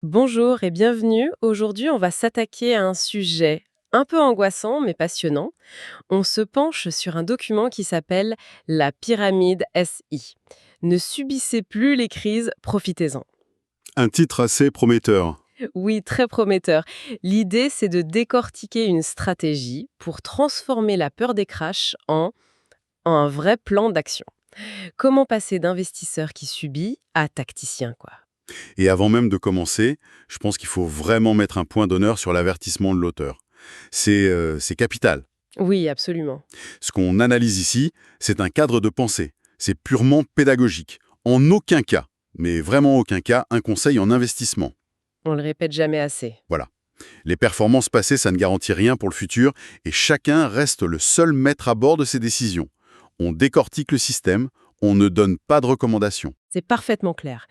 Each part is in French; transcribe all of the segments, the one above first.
Bonjour et bienvenue. Aujourd'hui, on va s'attaquer à un sujet un peu angoissant mais passionnant. On se penche sur un document qui s'appelle la pyramide SI. Ne subissez plus les crises, profitez-en. Un titre assez prometteur. Oui, très prometteur. L'idée, c'est de décortiquer une stratégie pour transformer la peur des crashs en un vrai plan d'action. Comment passer d'investisseur qui subit à tacticien, quoi. Et avant même de commencer, je pense qu'il faut vraiment mettre un point d'honneur sur l'avertissement de l'auteur. C'est capital. Oui, absolument. Ce qu'on analyse ici, c'est un cadre de pensée. C'est purement pédagogique. En aucun cas, mais vraiment aucun cas, un conseil en investissement. On le répète jamais assez. Voilà. Les performances passées, ça ne garantit rien pour le futur, et chacun reste le seul maître à bord de ses décisions. On décortique le système, on ne donne pas de recommandations. C'est parfaitement clair.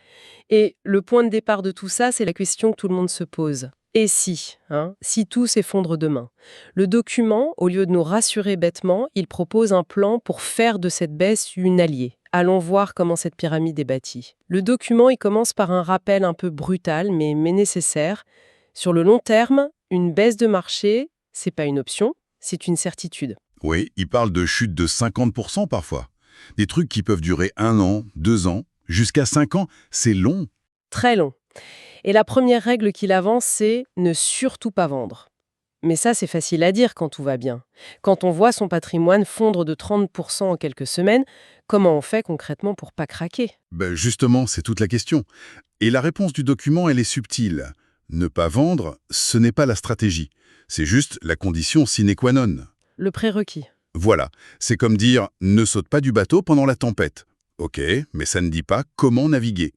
Et le point de départ de tout ça, c'est la question que tout le monde se pose. Et si, si tout s'effondre demain? Le document, au lieu de nous rassurer bêtement, il propose un plan pour faire de cette baisse une alliée. Allons voir comment cette pyramide est bâtie. Le document, il commence par un rappel un peu brutal, mais nécessaire. Sur le long terme, une baisse de marché, c'est pas une option, c'est une certitude. Oui, il parle de chute de 50% parfois. Des trucs qui peuvent durer 1 an, 2 ans, jusqu'à 5 ans, c'est long. Très long. Et la première règle qu'il avance, c'est ne surtout pas vendre. Mais ça, c'est facile à dire quand tout va bien. Quand on voit son patrimoine fondre de 30% en quelques semaines, comment on fait concrètement pour pas craquer? Ben justement, c'est toute la question. Et la réponse du document, elle est subtile. Ne pas vendre, ce n'est pas la stratégie. C'est juste la condition sine qua non. Le prérequis. Voilà, c'est comme dire « ne saute pas du bateau pendant la tempête ». Ok, mais ça ne dit pas comment naviguer.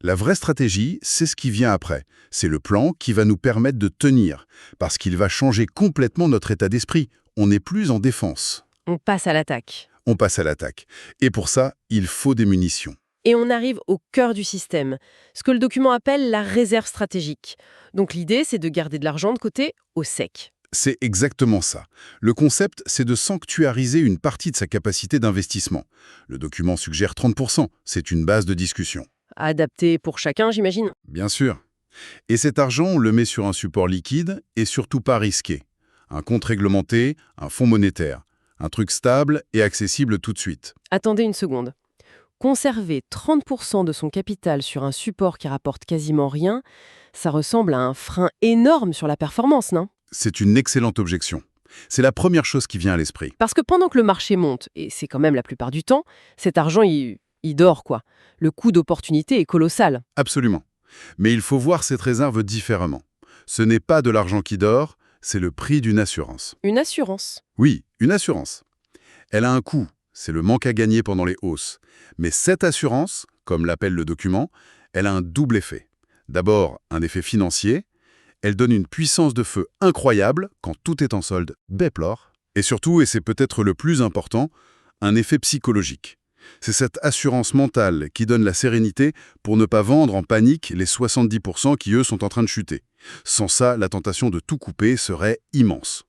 La vraie stratégie, c'est ce qui vient après. C'est le plan qui va nous permettre de tenir, parce qu'il va changer complètement notre état d'esprit. On n'est plus en défense. On passe à l'attaque. On passe à l'attaque. Et pour ça, il faut des munitions. Et on arrive au cœur du système, ce que le document appelle la réserve stratégique. Donc l'idée, c'est de garder de l'argent de côté au sec. C'est exactement ça. Le concept, c'est de sanctuariser une partie de sa capacité d'investissement. Le document suggère 30%, c'est une base de discussion. Adapté pour chacun, j'imagine. Bien sûr. Et cet argent, on le met sur un support liquide et surtout pas risqué. Un compte réglementé, un fonds monétaire. Un truc stable et accessible tout de suite. Attendez une seconde. Conserver 30% de son capital sur un support qui rapporte quasiment rien, ça ressemble à un frein énorme sur la performance, non? C'est une excellente objection. C'est la première chose qui vient à l'esprit. Parce que pendant que le marché monte, et c'est quand même la plupart du temps, cet argent, il dort, quoi. Le coût d'opportunité est colossal. Absolument. Mais il faut voir cette réserve différemment. Ce n'est pas de l'argent qui dort, c'est le prix d'une assurance. Une assurance. Oui, une assurance. Elle a un coût, c'est le manque à gagner pendant les hausses. Mais cette assurance, comme l'appelle le document, elle a un double effet. D'abord, un effet financier. Elle donne une puissance de feu incroyable quand tout est en solde, béplore. Et surtout, et c'est peut-être le plus important, un effet psychologique. C'est cette assurance mentale qui donne la sérénité pour ne pas vendre en panique les 70% qui, eux, sont en train de chuter. Sans ça, la tentation de tout couper serait immense.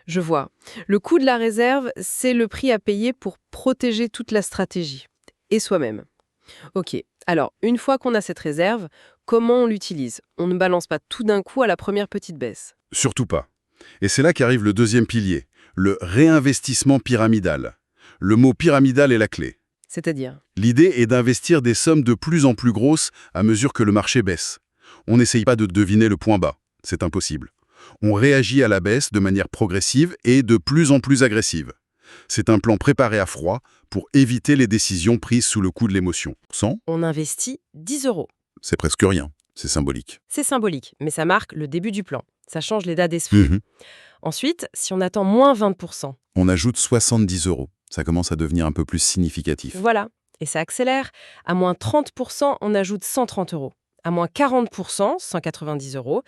Je vois. Le coût de la réserve, c'est le prix à payer pour protéger toute la stratégie. Et soi-même. Ok. Alors, une fois qu'on a cette réserve, comment on l'utilise? On ne balance pas tout d'un coup à la première petite baisse. Surtout pas. Et c'est là qu'arrive le deuxième pilier, le réinvestissement pyramidal. Le mot pyramidal est la clé. C'est-à-dire? L'idée est d'investir des sommes de plus en plus grosses à mesure que le marché baisse. On n'essaye pas de deviner le point bas, c'est impossible. On réagit à la baisse de manière progressive et de plus en plus agressive. C'est un plan préparé à froid pour éviter les décisions prises sous le coup de l'émotion. Sans, On investit 10 euros. c'est presque rien, c'est symbolique. C'est symbolique, mais ça marque le début du plan. Ça change l'état d'esprit. Mhm. Ensuite, si on attend moins 20%, On ajoute 70 euros. Ça commence à devenir un peu plus significatif. voilà, et ça accélère. À moins 30%, on ajoute 130 euros. À moins 40%, 190 euros.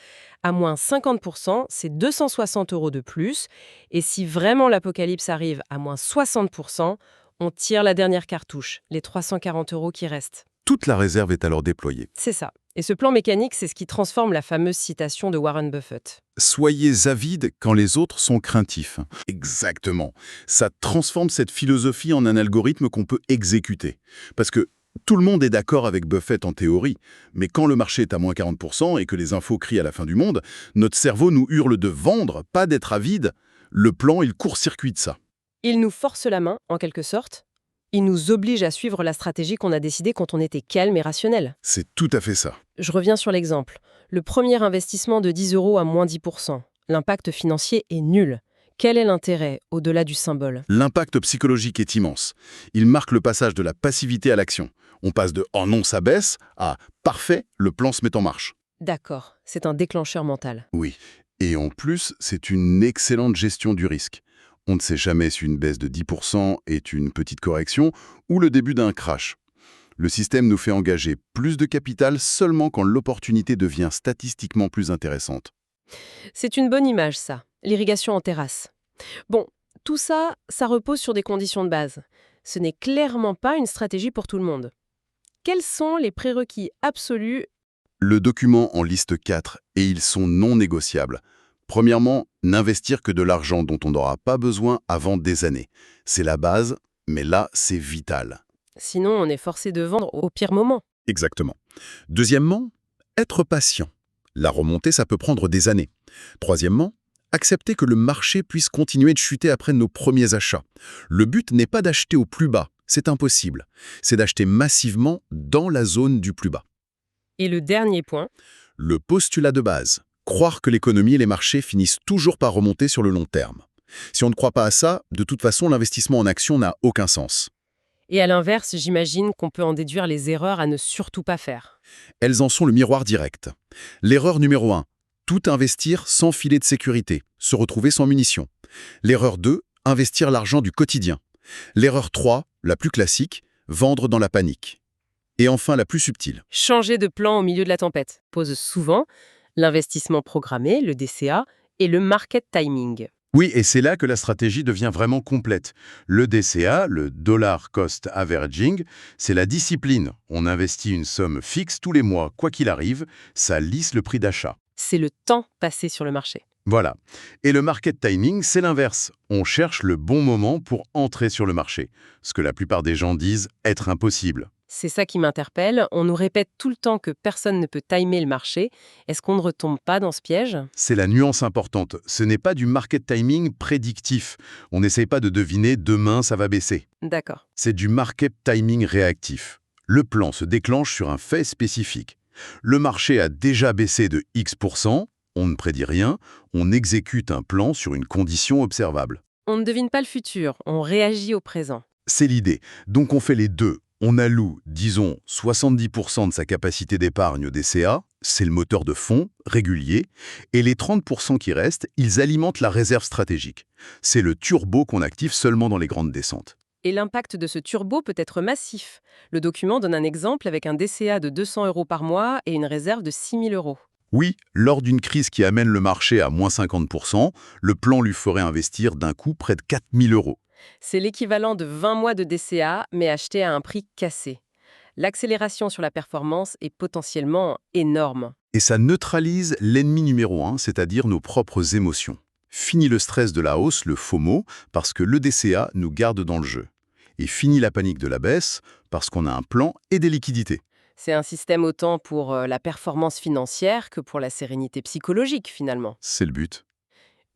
À moins 50%, c'est 260 euros de plus. Et si vraiment l'apocalypse arrive à moins 60%, on tire la dernière cartouche, les 340 euros qui restent. Toute la réserve est alors déployée. C'est ça. Et ce plan mécanique, c'est ce qui transforme la fameuse citation de Warren Buffett. Soyez avides quand les autres sont craintifs. Exactement. Ça transforme cette philosophie en un algorithme qu'on peut exécuter. Parce que Tout le monde est d'accord avec Buffett en théorie, mais quand le marché est à moins 40% et que les infos crient à la fin du monde, notre cerveau nous hurle de vendre, pas d'être avide. Le plan, il court-circuite ça. Il nous force la main, en quelque sorte. Il nous oblige à suivre la stratégie qu'on a décidée quand on était calme et rationnel. C'est tout à fait ça. Je reviens sur l'exemple. Le premier investissement de 10 € à moins 10%. L'impact financier est nul. Quel est l'intérêt, au-delà du symbole? L'impact psychologique est immense. Il marque le passage de la passivité à l'action. On passe de « oh non, ça baisse » à « parfait, le plan se met en marche ». D'accord, c'est un déclencheur mental. Oui. Et en plus, c'est une excellente gestion du risque. On ne sait jamais si une baisse de 10% est une petite correction ou le début d'un crash. Le système nous fait engager plus de capital seulement quand l'opportunité devient statistiquement plus intéressante. C'est une bonne image, ça. L'irrigation en terrasse. Bon, tout ça, ça repose sur des conditions de base. Ce n'est clairement pas une stratégie pour tout le monde. Quels sont les prérequis absolus? Le document en liste 4 et ils sont non négociables. Premièrement, n'investir que de l'argent dont on n'aura pas besoin avant des années. C'est la base, mais là, c'est vital. Sinon, on est forcé de vendre au pire moment. Exactement. Deuxièmement, être patient. La remontée, ça peut prendre des années. Troisièmement, accepter que le marché puisse continuer de chuter après nos premiers achats. Le but n'est pas d'acheter au plus bas, c'est impossible. C'est d'acheter massivement dans la zone du plus bas. Et le dernier point? Le postulat de base. Croire que l'économie et les marchés finissent toujours par remonter sur le long terme. Si on ne croit pas à ça, de toute façon, l'investissement en action n'a aucun sens. Et à l'inverse, j'imagine qu'on peut en déduire les erreurs à ne surtout pas faire. Elles en sont le miroir direct. L'erreur numéro 1, tout investir sans filet de sécurité, se retrouver sans munitions. L'erreur 2, investir l'argent du quotidien. L'erreur 3, la plus classique, vendre dans la panique. Et enfin, la plus subtile. Changer de plan au milieu de la tempête pose souvent l'investissement programmé, le DCA, et le market timing. Oui, et c'est là que la stratégie devient vraiment complète. Le DCA, le Dollar Cost Averaging, c'est la discipline. On investit une somme fixe tous les mois, quoi qu'il arrive, ça lisse le prix d'achat. C'est le temps passé sur le marché. Voilà. Et le market timing, c'est l'inverse. On cherche le bon moment pour entrer sur le marché, ce que la plupart des gens disent être impossible. C'est ça qui m'interpelle. On nous répète tout le temps que personne ne peut timer le marché. Est-ce qu'on ne retombe pas dans ce piège? C'est la nuance importante. Ce n'est pas du market timing prédictif. On n'essaye pas de deviner demain ça va baisser. D'accord. C'est du market timing réactif. Le plan se déclenche sur un fait spécifique. Le marché a déjà baissé de X%, on ne prédit rien, on exécute un plan sur une condition observable. On ne devine pas le futur, on réagit au présent. C'est l'idée. Donc on fait les deux. On alloue, disons, 70% de sa capacité d'épargne au DCA, c'est le moteur de fonds, régulier, et les 30% qui restent, ils alimentent la réserve stratégique. C'est le turbo qu'on active seulement dans les grandes descentes. Et l'impact de ce turbo peut être massif. Le document donne un exemple avec un DCA de 200 € par mois et une réserve de 6 000 €. Oui, lors d'une crise qui amène le marché à moins 50%, le plan lui ferait investir d'un coup près de 4 000 €. C'est l'équivalent de 20 mois de DCA, mais acheté à un prix cassé. L'accélération sur la performance est potentiellement énorme. Et ça neutralise l'ennemi numéro 1, c'est-à-dire nos propres émotions. Fini le stress de la hausse, le FOMO, parce que le DCA nous garde dans le jeu. Et fini la panique de la baisse, parce qu'on a un plan et des liquidités. C'est un système autant pour la performance financière que pour la sérénité psychologique, finalement. C'est le but.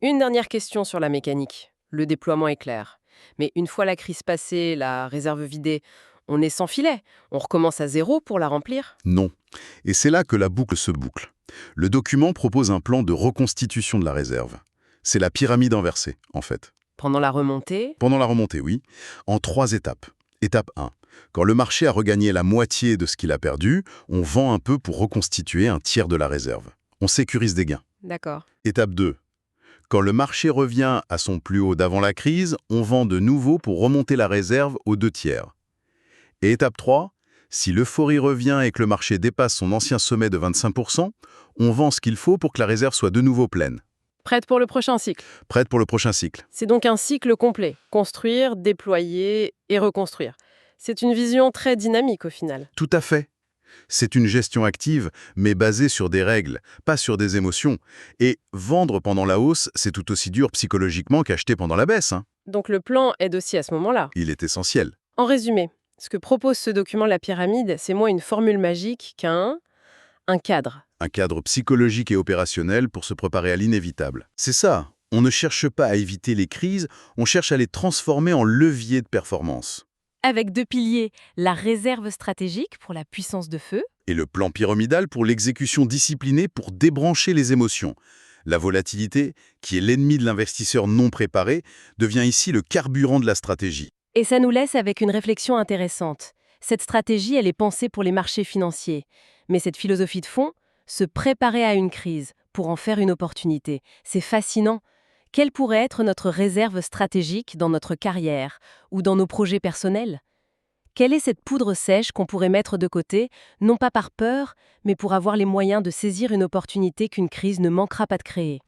Une dernière question sur la mécanique. Le déploiement est clair. Mais une fois la crise passée, la réserve vidée, on est sans filet. On recommence à zéro pour la remplir? Non. Et c'est là que la boucle se boucle. Le document propose un plan de reconstitution de la réserve. C'est la pyramide inversée, en fait. Pendant la remontée? Pendant la remontée, oui, en 3 étapes. Étape 1. Quand le marché a regagné la moitié de ce qu'il a perdu, on vend un peu pour reconstituer un tiers de la réserve. On sécurise des gains. D'accord. Étape 2. Quand le marché revient à son plus haut d'avant la crise, on vend de nouveau pour remonter la réserve aux 2 tiers. Et étape 3. Si l'euphorie revient et que le marché dépasse son ancien sommet de 25%, on vend ce qu'il faut pour que la réserve soit de nouveau pleine. Prête pour le prochain cycle. Prête pour le prochain cycle. C'est donc un cycle complet. Construire, déployer et reconstruire. C'est une vision très dynamique au final. Tout à fait. C'est une gestion active, mais basée sur des règles, pas sur des émotions. Et vendre pendant la hausse, c'est tout aussi dur psychologiquement qu'acheter pendant la baisse. Donc le plan aide aussi à ce moment-là. Il est essentiel. En résumé, Ce que propose ce document, la pyramide, c'est moins une formule magique qu'un cadre. Un cadre psychologique et opérationnel pour se préparer à l'inévitable. C'est ça, on ne cherche pas à éviter les crises, on cherche à les transformer en levier de performance. Avec 2 piliers, la réserve stratégique pour la puissance de feu. Et le plan pyramidal pour l'exécution disciplinée pour débrancher les émotions. La volatilité, qui est l'ennemi de l'investisseur non préparé, devient ici le carburant de la stratégie. Et ça nous laisse avec une réflexion intéressante. Cette stratégie, elle est pensée pour les marchés financiers. Mais cette philosophie de fond, se préparer à une crise pour en faire une opportunité, c'est fascinant. Quelle pourrait être notre réserve stratégique dans notre carrière ou dans nos projets personnels ? Quelle est cette poudre sèche qu'on pourrait mettre de côté, non pas par peur, mais pour avoir les moyens de saisir une opportunité qu'une crise ne manquera pas de créer ?